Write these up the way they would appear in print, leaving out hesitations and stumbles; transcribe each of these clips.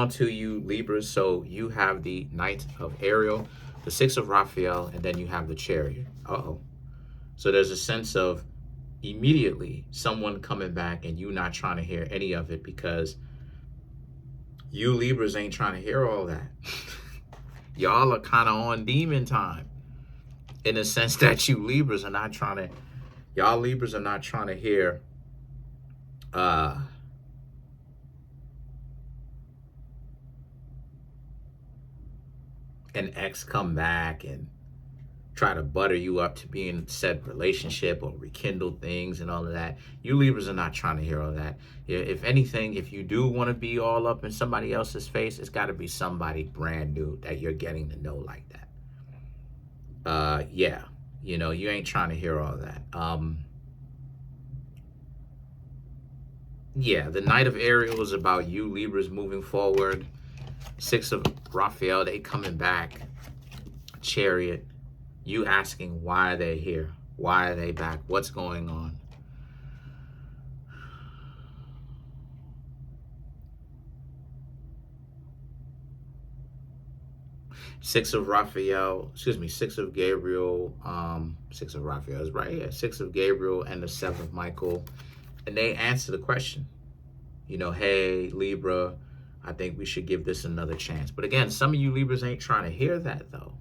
On to you, Libras. So you have the Knight of Ariel, the Six of Raphael, and then you have the Chariot. Uh-oh. So there's a sense of immediately someone coming back and you not trying to hear any of it because you Libras ain't trying to hear all that. Y'all are kind of on demon time in the sense that you Libras are not trying to, y'all Libras are not trying to hear an ex come back and try to butter you up to be in said relationship or rekindle things and all of that. You Libras are not trying to hear all that. If anything, if you do want to be all up in somebody else's face, it's got to be somebody brand new that you're getting to know like that. Yeah, you know, you ain't trying to hear all that. Yeah, the Knight of Ariel is about you Libras moving forward. Six of Raphael, they coming back. Chariot, you asking why they're here. Why are they back? What's going on? Six of Raphael, excuse me, Six of Gabriel, Six of Raphael is right here. Six of Gabriel and the Seven of Michael. And they answer the question. You know, hey, Libra, I think we should give this another chance. But again, some of you Libras ain't trying to hear that though.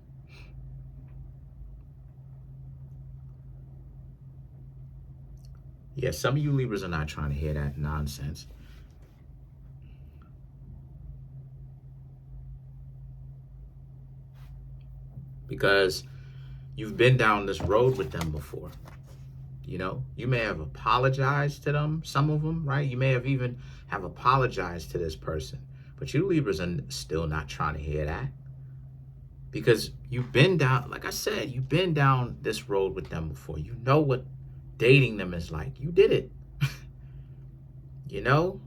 Yeah, some of you Libras are not trying to hear that nonsense. Because you've been down this road with them before. You know, you may have apologized to them, some of them, right? You may have even have apologized to this person. But you Libras are still not trying to hear that. Because you've been down, like I said, you've been down this road with them before. You know what dating them is like. You did it. You know?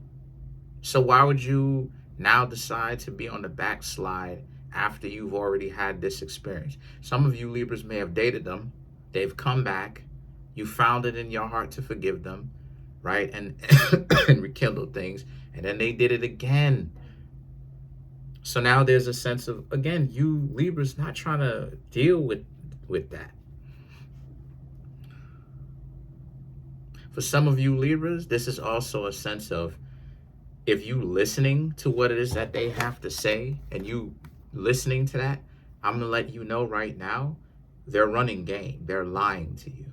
So why would you now decide to be on the backslide after you've already had this experience? Some of you Libras may have dated them. They've come back. You found it in your heart to forgive them, right? And, and rekindle things. And then they did it again. So now there's a sense of, again, you Libras not trying to deal with that. For some of you Libras, this is also a sense of, if you listening to what it is that they have to say and you listening to that, I'm going to let you know right now, they're running game. They're lying to you.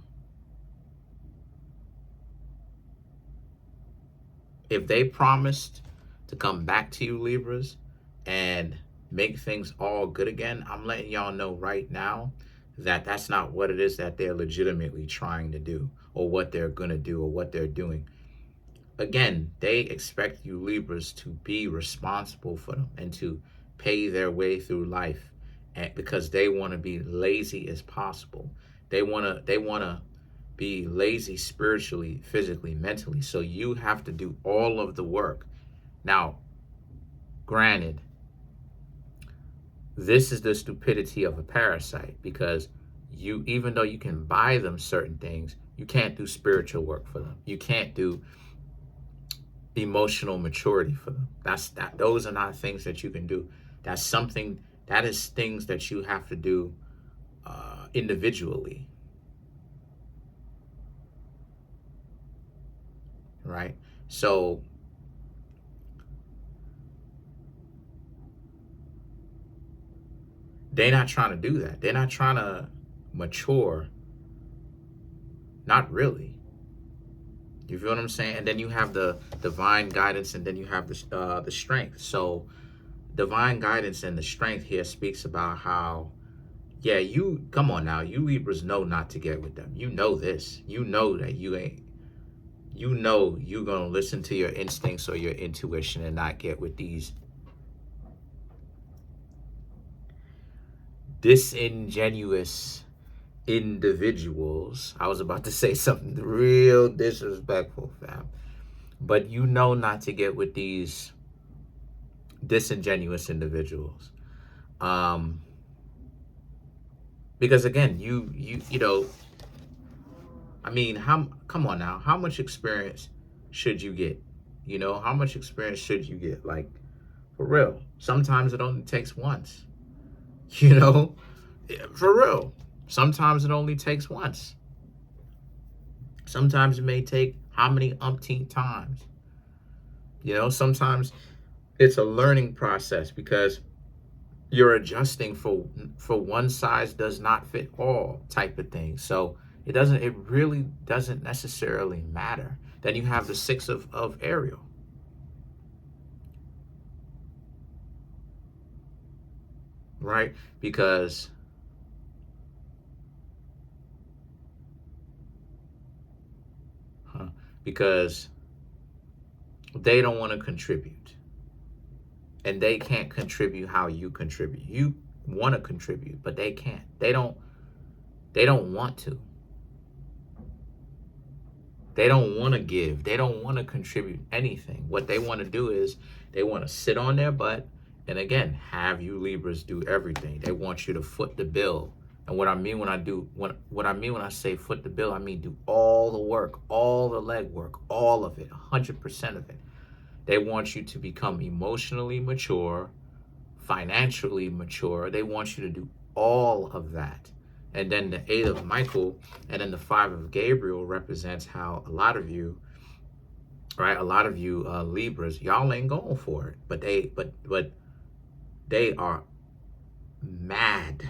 If they promised to come back to you Libras and make things all good again, I'm letting y'all know right now that that's not what it is that they're legitimately trying to do or what they're going to do or what they're doing. Again, they expect you Libras to be responsible for them and to pay their way through life, and because they want to be lazy as possible. They want to be lazy spiritually, physically, mentally. So you have to do all of the work. Now, granted, this is the stupidity of a parasite, because you, even though you can buy them certain things, you can't do spiritual work for them. You can't do emotional maturity for them. Those are not things that you can do. That is things that you have to do individually. Right? So they're not trying to do that. They're not trying to mature. Not really. You feel what I'm saying? And then you have the divine guidance, and then you have the strength. So divine guidance and the strength here speaks about how, yeah, you, come on now, you Libras know not to get with them. You know this. You know that you ain't, you know you're going to listen to your instincts or your intuition and not get with these disingenuous individuals. I was about to say something real disrespectful, fam. But you know not to get with these disingenuous individuals. Because again, you know, I mean, come on now, how much experience should you get? You know, how much experience should you get? Like For real. Sometimes it only takes once. You know? For real. Sometimes it only takes once. Sometimes it may take how many umpteen times? You know, sometimes it's a learning process because you're adjusting for one size does not fit all type of thing. So it really doesn't necessarily matter. Then you have the 6 of Ariel. Right? Because they don't want to contribute. And they can't contribute how you contribute. You want to contribute, but they can't. They don't want to. They don't want to give. They don't want to contribute anything. What they want to do is they want to sit on their butt and again have you Libras do everything. They want you to foot the bill. And what I mean when I say foot the bill, I mean do all the work, all the legwork, all of it, 100% of it. They want you to become emotionally mature, financially mature. They want you to do all of that. And then the 8 of Michael and then the 5 of Gabriel represents how a lot of you, right? A lot of you Libras, y'all ain't going for it. But they are mad.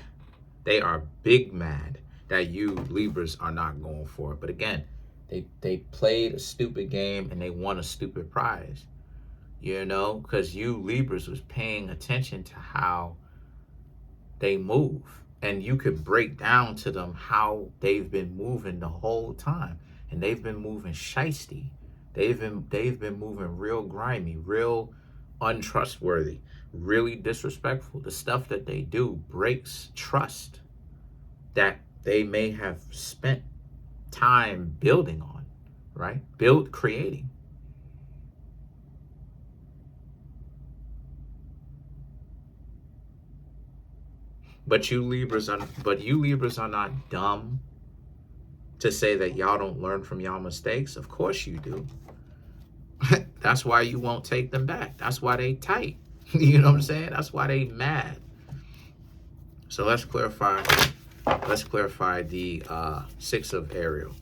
They are big mad that you Libras are not going for it. But again, they played a stupid game and they won a stupid prize. You know, because you Libras was paying attention to how they move. And you could break down to them how they've been moving the whole time. And they've been moving shiesty. They've been moving real grimy, real untrustworthy, really disrespectful. The stuff that they do breaks trust that they may have spent time building on, right? Creating. But you Libras are not dumb to say that y'all don't learn from y'all mistakes. Of course you do. That's why you won't take them back. That's why they tight. You know what I'm saying? That's why they mad. So let's clarify the 6 of Ariel.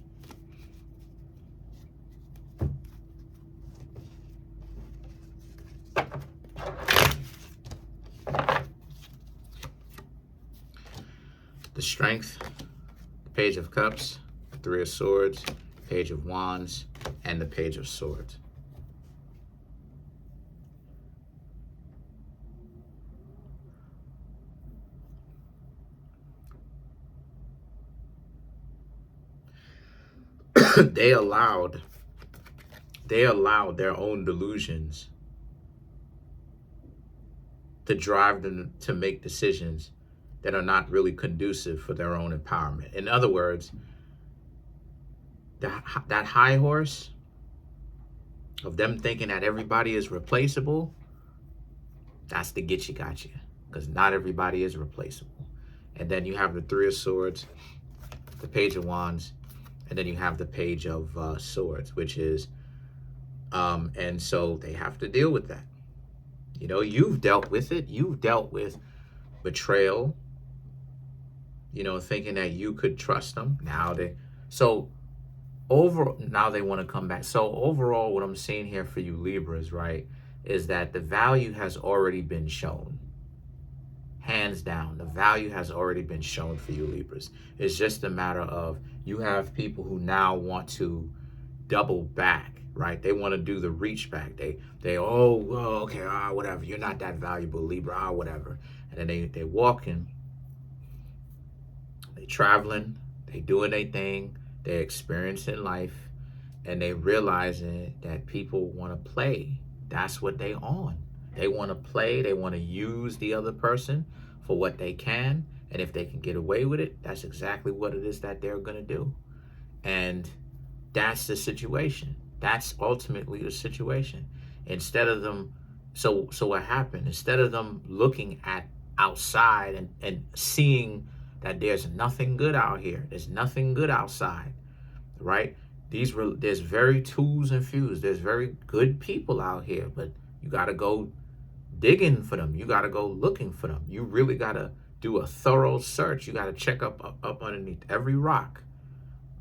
The Strength, the Page of Cups, 3 of Swords, Page of Wands, and the Page of Swords. They allowed their own delusions to drive them to make decisions that are not really conducive for their own empowerment. In other words, that high horse of them thinking that everybody is replaceable, that's the get you got you, because not everybody is replaceable. And then you have the 3 of Swords, the Page of Wands, and then you have the Page of Swords, which is, and so they have to deal with that. You know, you've dealt with it. You've dealt with betrayal, you know, thinking that you could trust them. Now they want to come back. So overall, what I'm seeing here for you Libras, right, is that the value has already been shown. Hands down, the value has already been shown for you Libras. It's just a matter of you have people who now want to double back, right? They want to do the reach back. Okay, whatever. You're not that valuable, Libra, whatever. And then they walking, they traveling, they doing their thing, they experiencing life, and they realizing that people want to play. That's what they on. They want to play. They want to use the other person for what they can. And if they can get away with it, that's exactly what it is that they're going to do. And that's the situation. That's ultimately the situation. Instead of them, so what happened? Instead of them looking at outside and seeing that there's nothing good out here, there's nothing good outside, right? There's very twos and fews. There's very good people out here, but you got to go digging for them. You got to go looking for them. You really got to do a thorough search. You got to check up underneath every rock,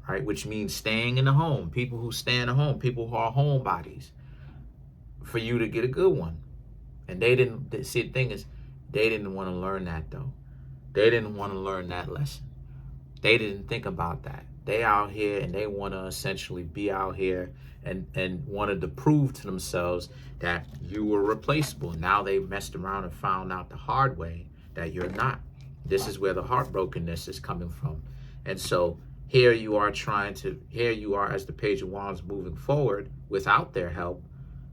right? Which means staying in the home. People who stay in the home, people who are homebodies, for you to get a good one. And they didn't, see, the thing is, they didn't want to learn that though. They didn't want to learn that lesson. They didn't think about that. They out here and they want to essentially be out here and wanted to prove to themselves that you were replaceable. Now they messed around and found out the hard way that you're not. This is where the heartbrokenness is coming from. And so here you are here you are as the Page of Wands moving forward without their help,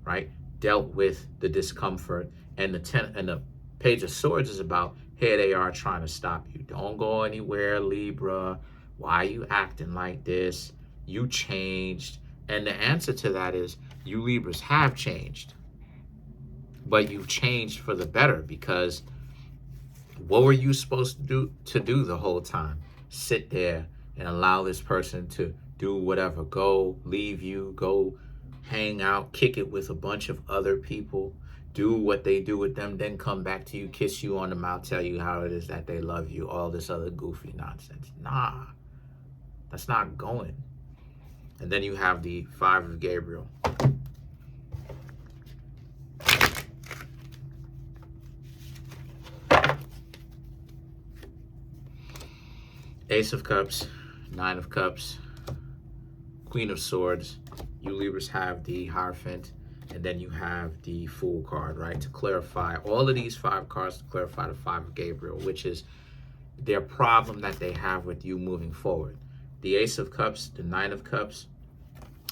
right? Dealt with the discomfort, and the Page of Swords is about, here they are trying to stop you. Don't go anywhere, Libra. Why are you acting like this? You changed. And the answer to that is, you Libras have changed. But you've changed for the better, because what were you supposed to do the whole time? Sit there and allow this person to do whatever, go leave you, go hang out, kick it with a bunch of other people, do what they do with them, then come back to you, kiss you on the mouth, tell you how it is that they love you, all this other goofy nonsense. Nah, that's not going. And then you have the Five of Gabriel. Ace of Cups, Nine of Cups, Queen of Swords. You Libras have the Hierophant, and then you have the Fool card, right? To clarify all of these 5 cards, to clarify the Five of Gabriel, which is their problem that they have with you moving forward. The Ace of Cups, the Nine of Cups,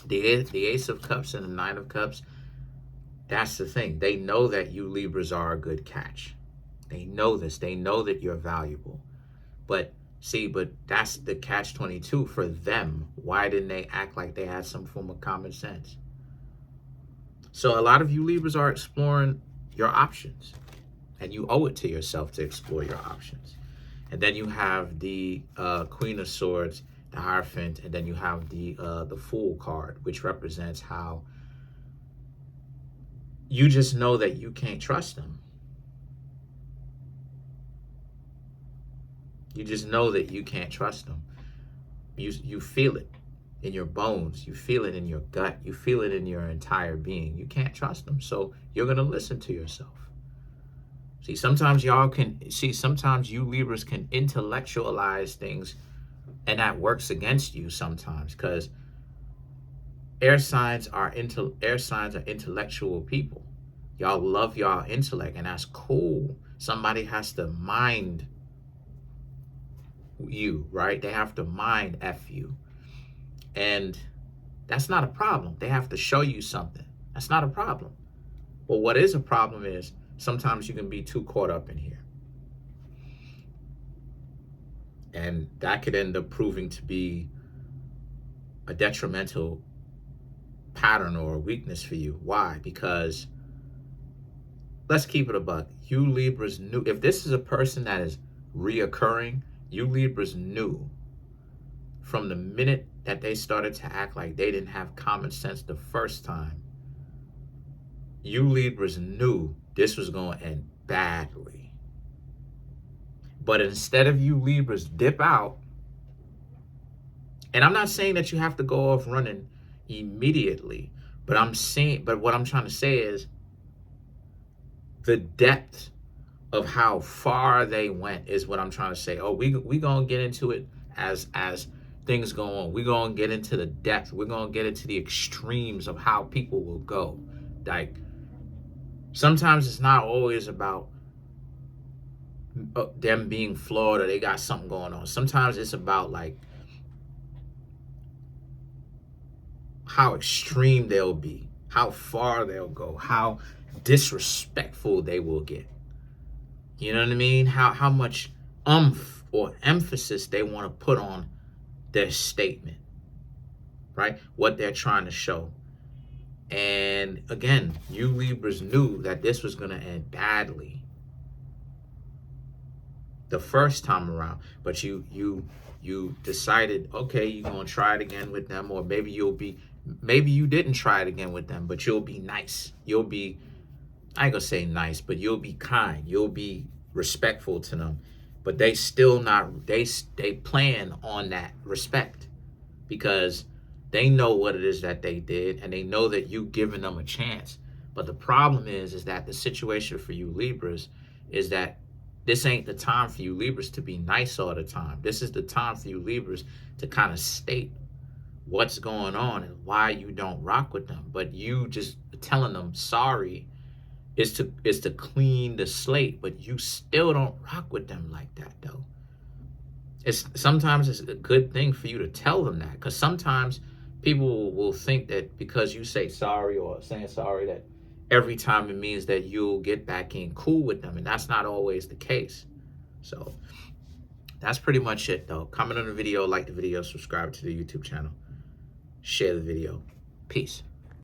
the Ace of Cups and the Nine of Cups, that's the thing. They know that you Libras are a good catch. They know this. They know that you're valuable. But see, but that's the catch-22 for them. Why didn't they act like they had some form of common sense? So a lot of you Libras are exploring your options, and you owe it to yourself to explore your options. And then you have the Queen of Swords, the Hierophant, and then you have the Fool card, which represents how you just know that you can't trust them. You just know that you can't trust them. You feel it in your bones. You feel it in your gut. You feel it in your entire being. You can't trust them. So you're going to listen to yourself. See, sometimes sometimes you Libras can intellectualize things, and that works against you sometimes, because air signs are intellectual people. Y'all love y'all intellect, and that's cool. Somebody has to mind you, right? They have to mind F you. And that's not a problem. They have to show you something. That's not a problem. But what is a problem is sometimes you can be too caught up in here. And that could end up proving to be a detrimental pattern or a weakness for you. Why? Because let's keep it a buck. You Libras knew, if this is a person that is reoccurring, you Libras knew from the minute that they started to act like they didn't have common sense the first time. You Libras knew this was going to end badly. But instead of you Libras dip out, and I'm not saying that you have to go off running immediately, but what I'm trying to say is the depth of how far they went is what I'm trying to say. Oh, we gonna get into it as things go on. We're gonna get into the depth. We're gonna get into the extremes of how people will go. Like, sometimes it's not always about them being flawed or they got something going on. Sometimes it's about like how extreme they'll be, how far they'll go, how disrespectful they will get. You know what I mean? How much oomph or emphasis they want to put on their statement, right? What they're trying to show. And again, you Libras knew that this was going to end badly the first time around, but you decided, okay, you're going to try it again with them, or maybe you didn't try it again with them, but you'll be nice. You'll be I ain't gonna say nice, but you'll be kind. You'll be respectful to them. But they still not, they plan on that respect because they know what it is that they did and they know that you giving them a chance. But the problem is that the situation for you Libras is that this ain't the time for you Libras to be nice all the time. This is the time for you Libras to kind of state what's going on and why you don't rock with them. But you just telling them sorry is to clean the slate, but you still don't rock with them like that though. Sometimes it's a good thing for you to tell them that, because sometimes people will think that because you say sorry or saying sorry that every time it means that you'll get back in cool with them, and that's not always the case. So that's pretty much it though. Comment on the video, like the video, subscribe to the YouTube channel, share the video. Peace.